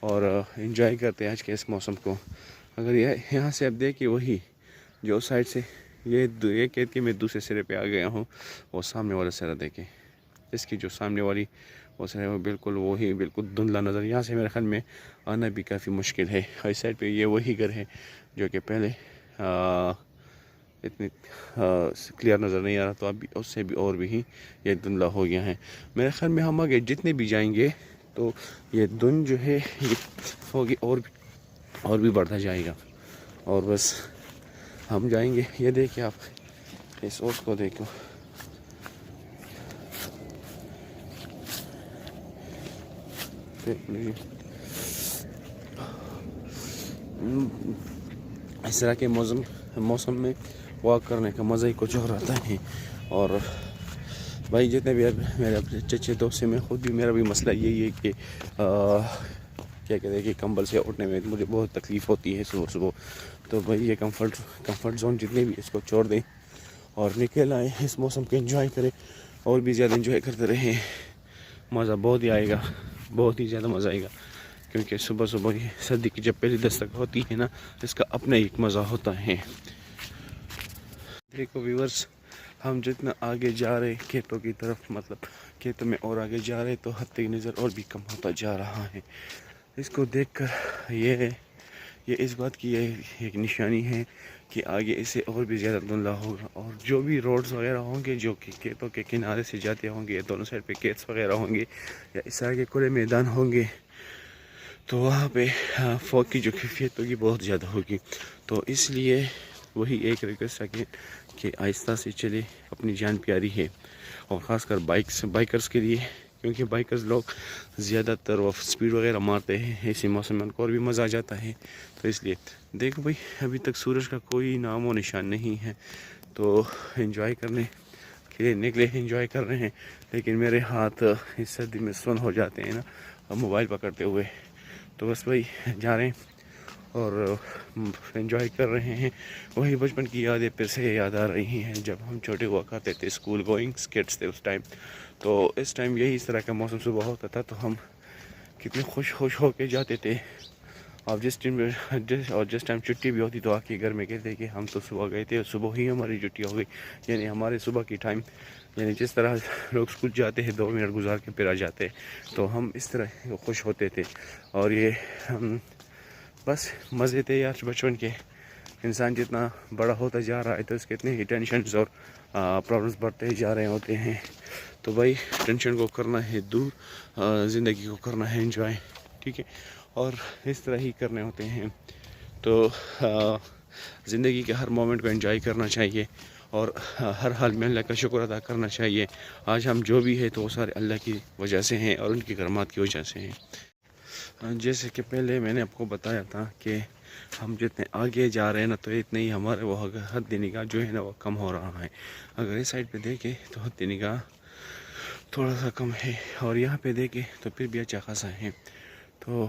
اور انجوائے کرتے ہیں آج کے اس موسم کو. اگر یہاں سے اب دیکھیں وہی جو سائڈ سے یہ کھیت کے میں دوسرے سرے پہ آ گیا ہوں, وہ سامنے والا سرا دیکھیں, اس کی جو سامنے والی وہ سر ہے وہ بالکل وہی بالکل دھندلا نظر. یہاں سے میرے خیال میں آنا بھی کافی مشکل ہے. اس سائڈ پہ یہ وہی گھر ہے جو کہ پہلے اتنی کلیئر نظر نہیں آ رہا, تو اب اس سے بھی اور بھی یہ دھندلا ہو گیا ہے. میرے خیال میں ہم آگے جتنے بھی جائیں گے تو یہ دھند جو ہے یہ ہوگی اور بھی بڑھتا جائے گا. اور بس ہم جائیں گے. یہ دیکھیں آپ اس اوٹ کو دیکھو, اس طرح کے موسم میں واک کرنے کا مزہ ہی کچھ اور رہتا ہے. اور بھائی جتنے بھی میرے اپنے چچے دوست ہیں, میں خود بھی, میرا بھی مسئلہ یہی ہے کہ کیا کہتے ہیں کہ کمبل سے اٹھنے میں مجھے بہت تکلیف ہوتی ہے صبح. تو بھائی یہ کمفرٹ زون جتنے بھی اس کو چھوڑ دیں اور نکل آئیں, اس موسم کو انجوائے کریں, اور بھی زیادہ انجوائے کرتے رہیں. مزہ بہت ہی آئے گا, بہت ہی زیادہ مزہ آئے گا, کیونکہ صبح ہی سردی کی جب پہلی دستک ہوتی ہے نا, اس کا اپنا ایک مزہ ہوتا ہے. دیکھو ویورز, ہم جتنا آگے جا رہے کھیتوں کی طرف, مطلب کھیتوں میں اور آگے جا رہے, تو حد نظر اور بھی کم ہوتا جا رہا ہے. اس کو دیکھ کر یہ اس بات کی ایک نشانی ہے کہ آگے اس سے اور بھی زیادہ دھندلا ہوگا. اور جو بھی روڈز وغیرہ ہوں گے جو کہ کھیتوں کے کنارے سے جاتے ہوں گے, دونوں سائڈ پہ کھیتس وغیرہ ہوں گے, یا اس طرح کے کھلے میدان ہوں گے, تو وہاں پہ فوگ کی جو کیفیت ہوگی بہت زیادہ ہوگی. تو اس لیے وہی ایک ریکویسٹ ہے کہ آہستہ سے چلے, اپنی جان پیاری ہے. اور خاص کر بائکرز کے لیے, کیونکہ بائکرز لوگ زیادہ تر وہ سپیڈ وغیرہ مارتے ہیں اسی موسم میں, ان کو اور بھی مزہ آ جاتا ہے. تو اس لیے دیکھو بھائی, ابھی تک سورج کا کوئی نام و نشان نہیں ہے, تو انجوائے کرنے کے لیے نکلے, انجوائے کر رہے ہیں. لیکن میرے ہاتھ اس سردی میں سن ہو جاتے ہیں نا موبائل پکڑتے ہوئے. تو بس بھائی جا رہے ہیں اور انجوائے کر رہے ہیں. وہی بچپن کی یادیں پھر سے یاد آ رہی ہیں, جب ہم چھوٹے ہوا کرتے تھے, اسکول گوئنگ کڈس تھے اس ٹائم. تو اس ٹائم یہی اس طرح کا موسم صبح ہوتا تھا, تو ہم کتنے خوش ہو کے جاتے تھے. اور جس ٹائم چھٹی بھی ہوتی تو آ کے گھر میں کہتے کہ ہم تو صبح گئے تھے, اور صبح ہی ہماری چھٹی ہو گئی. یعنی ہمارے صبح کی ٹائم, یعنی جس طرح لوگ اسکول جاتے ہیں 2 منٹ گزار کے پھر آ جاتے, تو ہم اس طرح خوش ہوتے تھے. اور یہ بس مزے تھے یار بچپن کے. انسان جتنا بڑا ہوتا جا رہا ہے تو اس کے اتنے ہی ٹینشنز اور پرابلمس بڑھتے ہی جا رہے ہوتے ہیں. تو بھائی ٹینشن کو کرنا ہے دور, زندگی کو کرنا ہے انجوائے, ٹھیک ہے, اور اس طرح ہی کرنے ہوتے ہیں. تو زندگی کے ہر مومنٹ کو انجوائے کرنا چاہیے, اور ہر حال میں اللہ کا شکر ادا کرنا چاہیے. آج ہم جو بھی ہے تو وہ سارے اللہ کی وجہ سے ہیں اور ان کی کرامات کی وجہ سے ہیں. جیسے کہ پہلے میں نے آپ کو بتایا تھا کہ ہم جتنے آگے جا رہے ہیں نا, تو اتنے ہی ہمارے وہ حد نگاہ جو ہے نا وہ کم ہو رہا ہے. اگر اس سائڈ پہ دیکھیں تو حد نگاہ تھوڑا سا کم ہے, اور یہاں پہ دیکھیں تو پھر بھی اچھا خاصا ہے. تو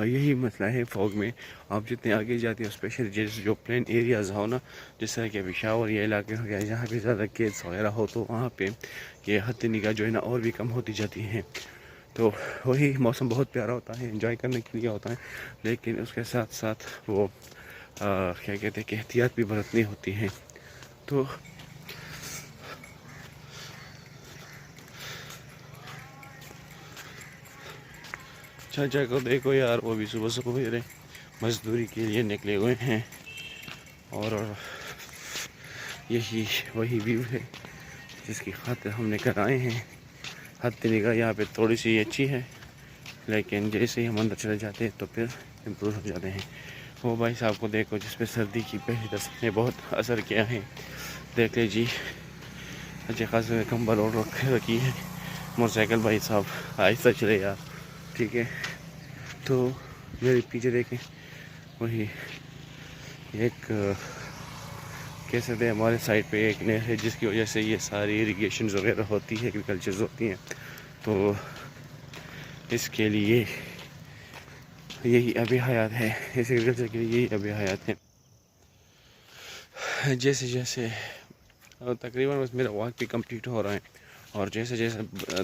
یہی مسئلہ ہے فوگ میں. آپ جتنے آگے جاتے ہیں, اسپیشلی جو پلین ایریاز ہو نا, جس طرح کہ پشاور یہ علاقے ہو گیا جہاں پہ زیادہ کیس وغیرہ ہو, تو وہاں پہ یہ حد نگاہ جو ہے نا اور بھی کم ہوتی جاتی ہیں. تو وہی موسم بہت پیارا ہوتا ہے, انجوائے کرنے کے لیے ہوتا ہے, لیکن اس کے ساتھ ساتھ وہ کیا کہتے ہیں کہ احتیاط بھی برتنی ہوتی ہے. تو چاچا کو دیکھو یار, وہ بھی صبح میرے مزدوری کے لیے نکلے ہوئے ہیں, اور یہی وہی ویو ہے جس کی خاطر ہم نکل آئے ہیں. حد نگاہ یہاں پہ تھوڑی سی اچھی ہے, لیکن جیسے ہی ہم اندر چلے جاتے ہیں تو پھر امپروو ہو جاتے ہیں. وہ بھائی صاحب کو دیکھو جس پہ سردی کی پہلی دستک نے بہت اثر کیا ہے. دیکھ لے جی, اچھے خاصے کمبل اور رکھی ہے. موٹر سائیکل بھائی صاحب آہستہ چلے یار, ٹھیک ہے. تو میرے پیچھے دیکھیں, وہی ایک کہہ سکتے ہیں ہمارے سائڈ پہ ایک نہر ہے, جس کی وجہ سے یہ ساری اریگیشنز وغیرہ ہوتی ہے, ایگریکلچرز ہوتی ہیں. تو اس کے لیے یہی ابھی حیات ہے, اس ایگریکلچر کے لیے یہی ابھی حیات ہے. جیسے تقریباً بس میرا واک بھی کمپلیٹ ہو رہا ہے, اور جیسے جیسے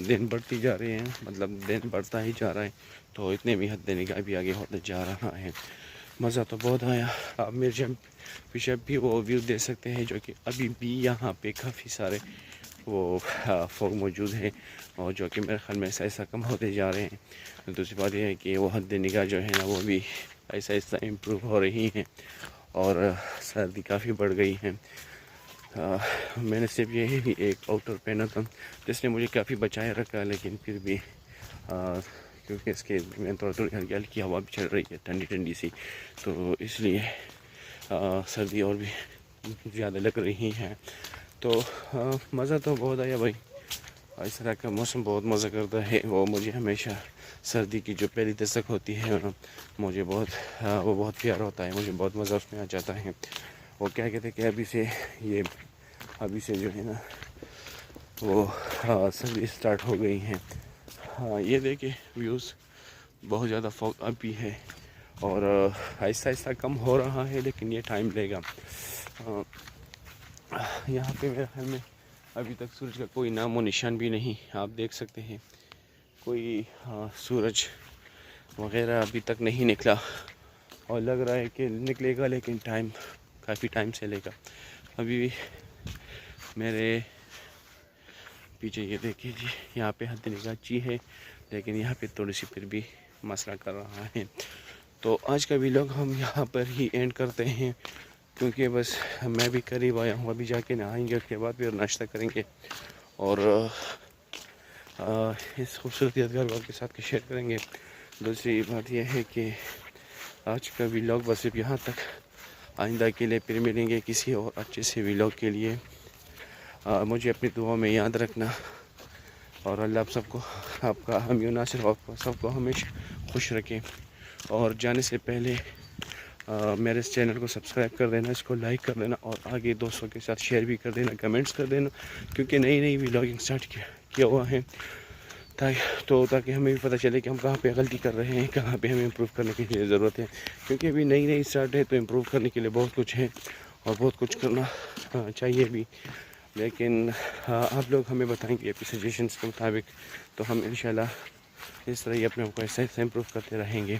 دن بڑھتی جا رہے ہیں، مطلب دن بڑھتا ہی جا رہا ہے، تو اتنے بھی حد نگاہ بھی آگے ہوتا جا رہا ہے۔ مزہ تو بہت آیا۔ آپ میرے پیچھے بھی وہ ویو دے سکتے ہیں، جو کہ ابھی بھی یہاں پہ کافی سارے وہ فوگ موجود ہیں، اور جو کہ میرے خیال میں ایسا ایسا کم ہوتے جا رہے ہیں۔ دوسری بات یہ ہے کہ وہ حد نگاہ جو ہے نا وہ بھی ایسا ایسا امپروو ہو رہی ہیں، اور سردی کافی بڑھ گئی ہے۔ میں نے صرف یہی ایک آؤٹر پہنا تھا جس نے مجھے کافی بچائے رکھا، لیکن پھر بھی کیونکہ اس کے میں تھوڑی ہلکی ہلکی ہوا بھی چل رہی ہے، ٹھنڈی ٹھنڈی سی، تو اس لیے سردی اور بھی زیادہ لگ رہی ہیں۔ تو مزہ تو بہت آیا بھائی، اس طرح کا موسم بہت مزہ کرتا ہے۔ وہ مجھے ہمیشہ سردی کی جو پہلی دستک ہوتی ہے مجھے وہ بہت پیارا ہوتا ہے، مجھے بہت مزہ اس میں آ جاتا ہے۔ وہ کیا کہتے ہیں کہ ابھی سے جو ہے نا وہ سردی اسٹارٹ ہو گئی ہیں۔ یہ دیکھیں ویوز، بہت زیادہ فوگ اب بھی ہے، اور آہستہ آہستہ کم ہو رہا ہے، لیکن یہ ٹائم لے گا۔ یہاں پہ میرے خیال میں ابھی تک سورج کا کوئی نام و نشان بھی نہیں، آپ دیکھ سکتے ہیں کوئی سورج وغیرہ ابھی تک نہیں نکلا، اور لگ رہا ہے کہ نکلے گا، لیکن کافی ٹائم سے لے گا۔ ابھی بھی میرے پیچھے یہ دیکھیے جی، یہاں پہ حد نگاہ چی ہے، لیکن یہاں پہ تھوڑی سی پھر بھی مسئلہ کر رہا ہے۔ تو آج کا ویلاگ ہم یہاں پر ہی اینڈ کرتے ہیں، کیونکہ بس میں بھی قریب آیا ہوں، ابھی جا کے نہائیں گے، اس کے بعد پھر ناشتہ کریں گے، اور اس خوبصورت یادگار کو آپ کے ساتھ شیئر کریں گے۔ دوسری بات یہ ہے کہ آج کا ویلاگ بس صرف یہاں تک، آئندہ کے لیے پھر ملیں گے کسی اور اچھے سے ویلاگ کے لیے۔ مجھے اپنی دعا میں یاد رکھنا، اور اللہ آپ سب کو، آپ کا ہم یوں نہ صرف آپ کو، سب کو ہمیشہ خوش رکھیں۔ اور جانے سے پہلے میرے اس چینل کو سبسکرائب کر دینا، اس کو لائک کر دینا، اور آگے دوستوں کے ساتھ شیئر بھی کر دینا، کمنٹس کر دینا، کیونکہ نئی ویلاگنگ سٹارٹ کیا ہوا ہے، تاکہ ہمیں بھی پتہ چلے کہ ہم کہاں پہ غلطی کر رہے ہیں، کہاں پہ ہمیں امپروو کرنے کی ضرورت ہے، کیونکہ ابھی نئی سٹارٹ ہے، تو امپروو کرنے کے لیے بہت کچھ ہے، اور بہت کچھ کرنا چاہیے بھی، لیکن آپ لوگ ہمیں بتائیں گے اپنی سجیشنس کے مطابق، تو ہم انشاءاللہ اس طرح ہی اپنے آپ کو ایسا امپروو کرتے رہیں گے۔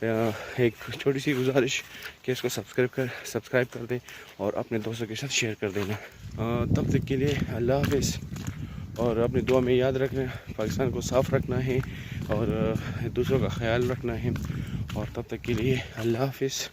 ایک چھوٹی سی گزارش کہ اس کو سبسکرائب کر دیں، اور اپنے دوستوں کے ساتھ شیئر کر دینا۔ تب تک کے لیے اللہ حافظ، اور اپنی دعا میں یاد رکھنا، پاکستان کو صاف رکھنا ہے، اور دوسروں کا خیال رکھنا ہے، اور تب تک کے لیے اللہ حافظ۔